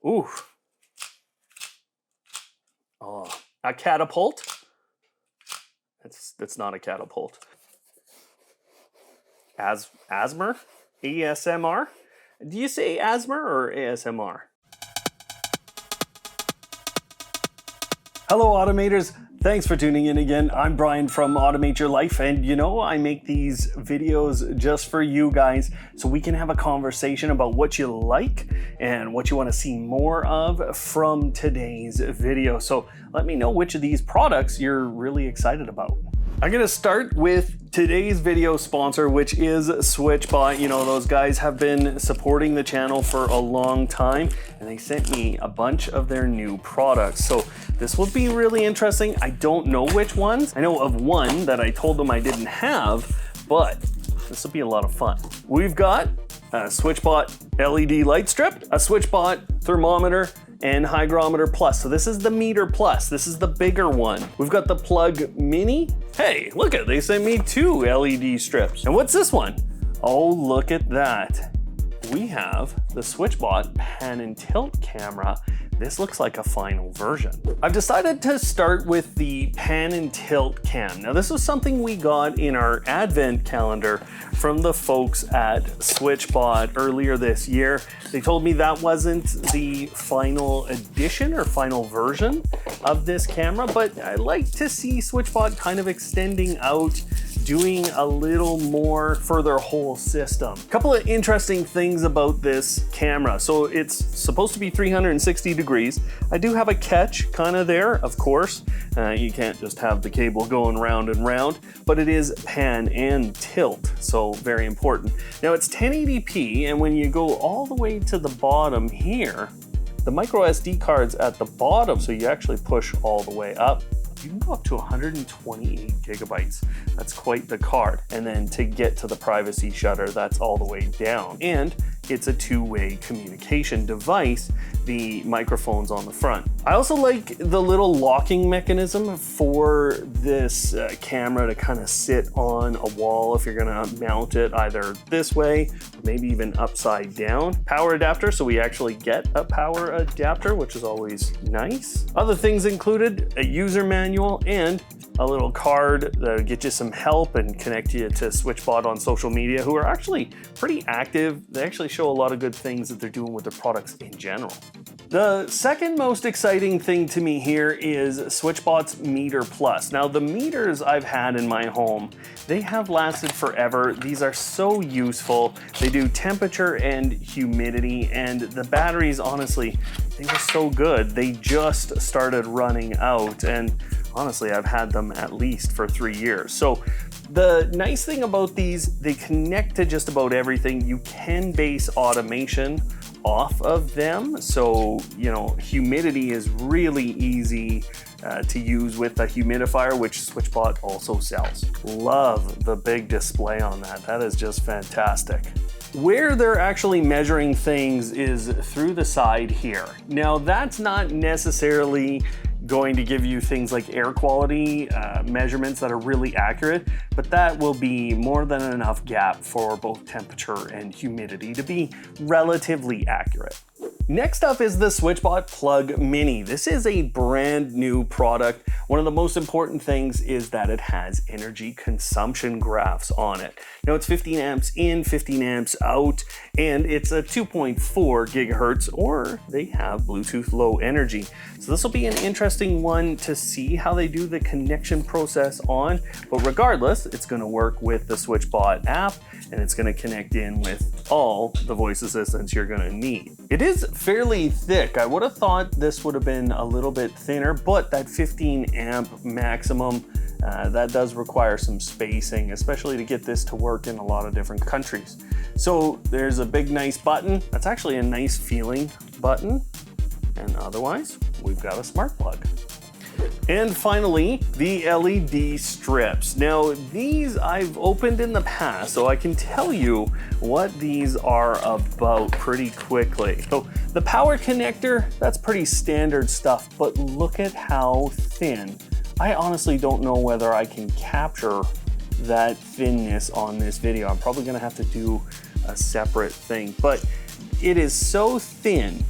Ooh. Oh, a catapult? That's not a catapult. ASMR? ASMR? Do you say ASMR or ASMR? Hello automators, thanks for tuning in again. I'm Brian from Automate Your Life, and you know, I make these videos just for you guys so we can have a conversation about what you like and what you want to see more of from today's video. So let me know which of these products you're really excited about. I'm gonna start with today's video sponsor, which is SwitchBot. You know, those guys have been supporting the channel for a long time, and they sent me a bunch of their new products. So this will be really interesting. I don't know which ones. I know of one that I told them I didn't have, but this will be a lot of fun. We've got a SwitchBot LED light strip, a SwitchBot thermometer, and hygrometer plus. So this is the meter plus. This is the bigger one. We've got the plug mini. Hey, look at, they sent me 2 LED strips. And what's this one? Oh, look at that. We have the SwitchBot pan and tilt camera. This looks like a final version. I've decided to start with the pan and tilt cam. Now this was something we got in our advent calendar from the folks at SwitchBot earlier this year. They told me that wasn't the final edition or final version of this camera, but I like to see SwitchBot kind of extending out, doing a little more for their whole system. A couple of interesting things about this camera. So it's supposed to be 360 degrees. I do have a catch kind of there, of course. You can't just have the cable going round and round, but it is pan and tilt, so very important. Now it's 1080p, and when you go all the way to the bottom here, the micro SD card's at the bottom, so you actually push all the way up. You can go up to 128 gigabytes. That's quite the card. And then to get to the privacy shutter, that's all the way down. And it's a two-way communication device, the microphone's on the front. I also like the little locking mechanism for this camera to kind of sit on a wall if you're gonna mount it either this way, or maybe even upside down. Power adapter, so we actually get a power adapter, which is always nice. Other things included, a user manual and a little card that'll get you some help and connect you to SwitchBot on social media, who are actually pretty active. They actually show a lot of good things that they're doing with their products in general. The second most exciting thing to me here is SwitchBot's Meter Plus. Now the meters I've had in my home, they have lasted forever. These are so useful. They do temperature and humidity, and the batteries, honestly, they were so good. They just started running out, and honestly, I've had them at least for 3 years. So the nice thing about these, they connect to just about everything. You can base automation off of them. So, you know, humidity is really easy to use with a humidifier, which SwitchBot also sells. Love the big display on that. That is just fantastic. Where they're actually measuring things is through the side here. Now, that's not necessarily going to give you things like air quality measurements that are really accurate, but that will be more than enough gap for both temperature and humidity to be relatively accurate. Next up is the SwitchBot Plug Mini. This is a brand new product. One of the most important things is that it has energy consumption graphs on it. Now it's 15 amps in, 15 amps out, and it's a 2.4 gigahertz, or they have Bluetooth Low Energy. So this will be an interesting one to see how they do the connection process on, but regardless, it's gonna work with the SwitchBot app, and it's gonna connect in with all the voice assistants you're gonna need. It is fairly thick. I would have thought this would have been a little bit thinner, but that 15 amp maximum, that does require some spacing, especially to get this to work in a lot of different countries. So there's a big nice button. That's actually a nice feeling button. And otherwise, we've got a smart plug. And finally, the LED strips. Now, these I've opened in the past, so I can tell you what these are about pretty quickly. So the power connector, that's pretty standard stuff, but look at how thin. I honestly don't know whether I can capture that thinness on this video. I'm probably gonna have to do a separate thing, but it is so thin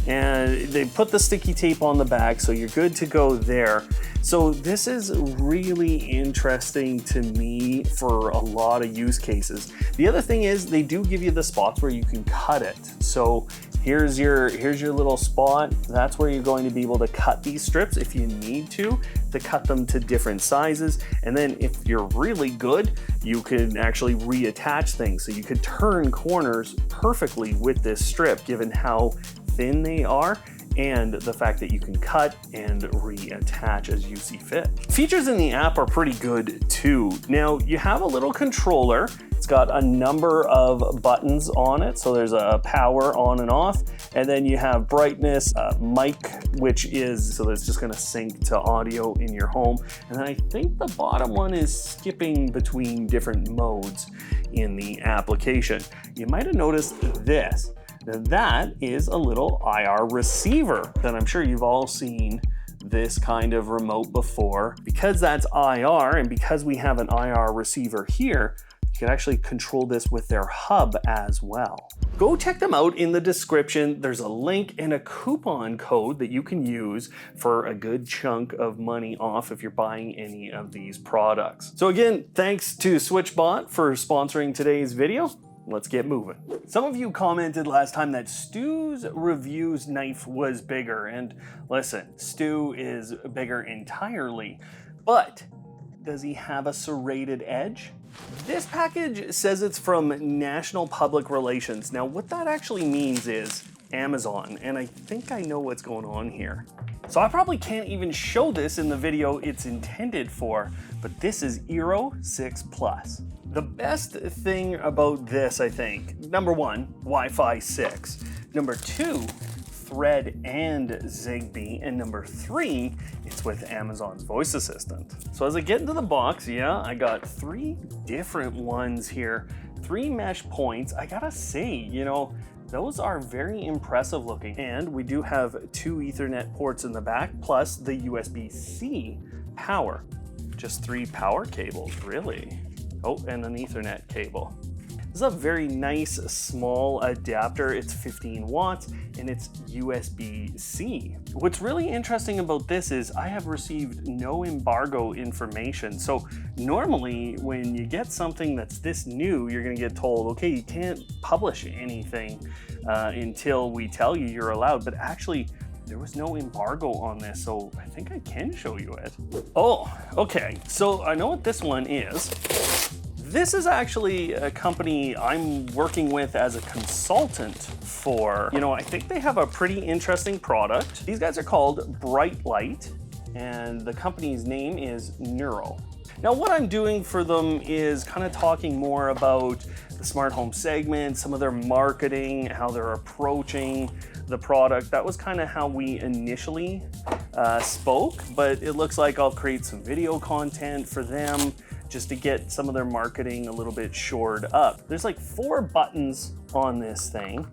and they put the sticky tape on the back, so you're good to go there. So this is really interesting to me for a lot of use cases. The other thing is they do give you the spots where you can cut it. So here's your little spot. That's where you're going to be able to cut these strips if you need to cut them to different sizes. And then if you're really good, you can actually reattach things. So you could turn corners perfectly with this strip, given how thin they are, and the fact that you can cut and reattach as you see fit. Features in the app are pretty good too. Now you have a little controller. It's got a number of buttons on it. So there's a power on and off, and then you have brightness, mic, which is, so that's just gonna sync to audio in your home. And then I think the bottom one is skipping between different modes in the application. You might have noticed this. Now that is a little IR receiver that I'm sure you've all seen this kind of remote before. Because that's IR, and because we have an IR receiver here, you can actually control this with their hub as well. Go check them out in the description. There's a link and a coupon code that you can use for a good chunk of money off if you're buying any of these products. So again, thanks to SwitchBot for sponsoring today's video. Let's get moving. Some of you commented last time that Stu's reviews knife was bigger, and listen, Stu is bigger entirely, but does he have a serrated edge? This package says it's from National Public Relations. Now what that actually means is Amazon, and I think I know what's going on here. So I probably can't even show this in the video it's intended for, but this is Eero 6 Plus. The best thing about this, I think, number one, Wi-Fi 6. Number two, Thread and Zigbee. And number three, it's with Amazon's voice assistant. So as I get into the box, yeah, I got 3 different ones here, 3 mesh points. I gotta say, you know, those are very impressive looking. And we do have 2 Ethernet ports in the back, plus the USB-C power. Just 3 power cables, really. Oh, and an Ethernet cable. This is a very nice small adapter. It's 15 watts and it's USB-C. What's really interesting about this is I have received no embargo information. So normally when you get something that's this new, you're gonna get told, okay, you can't publish anything until we tell you you're allowed. But actually, there was no embargo on this, so I think I can show you it. Oh, okay, so I know what this one is. This is actually a company I'm working with as a consultant for. You know, I think they have a pretty interesting product. These guys are called Bright Light, and the company's name is Neuro. Now what I'm doing for them is kind of talking more about the smart home segment, some of their marketing, how they're approaching the product. That was kind of how we initially spoke, but it looks like I'll create some video content for them just to get some of their marketing a little bit shored up. There's like 4 buttons on this thing,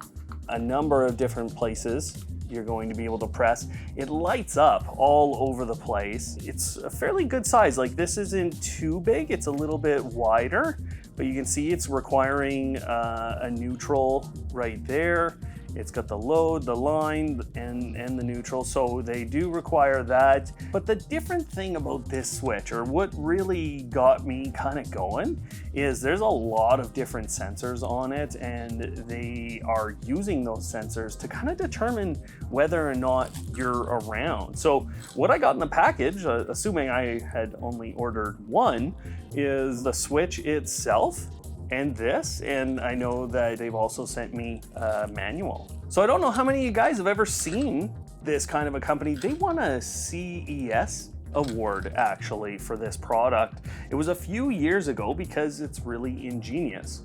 a number of different places you're going to be able to press. It lights up all over the place. It's a fairly good size. Like this isn't too big, it's a little bit wider, but you can see it's requiring a neutral right there. It's got the load, the line, and the neutral, so they do require that. But the different thing about this switch, or what really got me kind of going, is there's a lot of different sensors on it, and they are using those sensors to kind of determine whether or not you're around. So what I got in the package, assuming I had only ordered one, is the switch itself, and this, and I know that they've also sent me a manual. So I don't know how many of you guys have ever seen this kind of a company. They won a CES award actually for this product. It was a few years ago because it's really ingenious.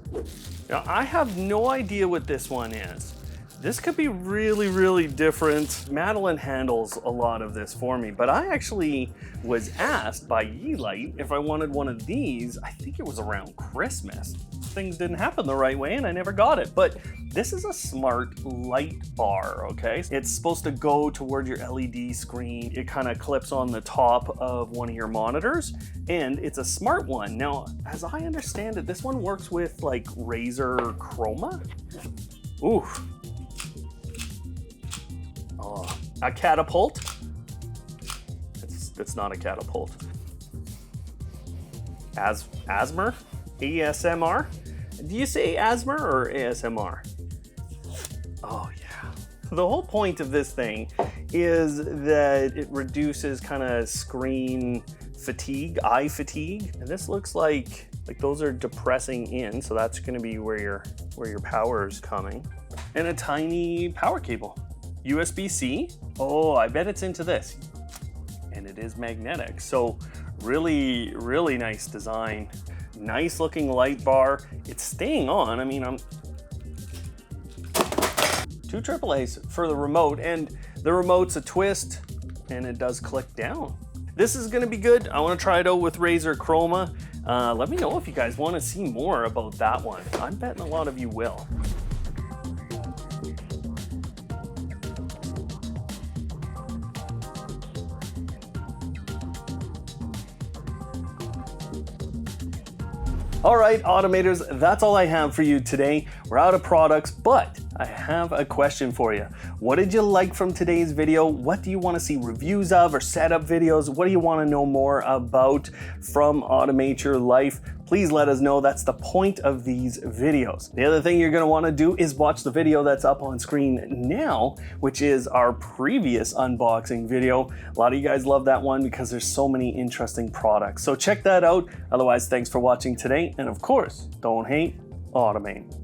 Now I have no idea what this one is. This could be really, really different. Madeline handles a lot of this for me, but I actually was asked by Yeelight if I wanted one of these. I think it was around Christmas. Things didn't happen the right way and I never got it, but this is a smart light bar, okay? It's supposed to go toward your LED screen. It kind of clips on the top of one of your monitors, and it's a smart one. Now, as I understand it, this one works with like Razer Chroma. Ooh. A catapult. It's not a catapult. ASMR? ASMR? Do you say ASMR or ASMR? Oh yeah. The whole point of this thing is that it reduces kind of screen fatigue, eye fatigue. And this looks like those are depressing in, so that's gonna be where your power is coming. And a tiny power cable. USB-C. Oh, I bet it's into this. And it is magnetic. So really, really nice design. Nice looking light bar. It's staying on. I mean, two AAAs for the remote, and the remote's a twist and it does click down. This is gonna be good. I wanna try it out with Razer Chroma. Let me know if you guys wanna see more about that one. I'm betting a lot of you will. All right, Automators, that's all I have for you today. We're out of products, but I have a question for you. What did you like from today's video? What do you want to see reviews of or setup videos? What do you want to know more about from Automate Your Life? Please let us know. That's the point of these videos. The other thing you're going to want to do is watch the video that's up on screen now, which is our previous unboxing video. A lot of you guys love that one because there's so many interesting products. So check that out. Otherwise, thanks for watching today. And of course, don't hate, automate.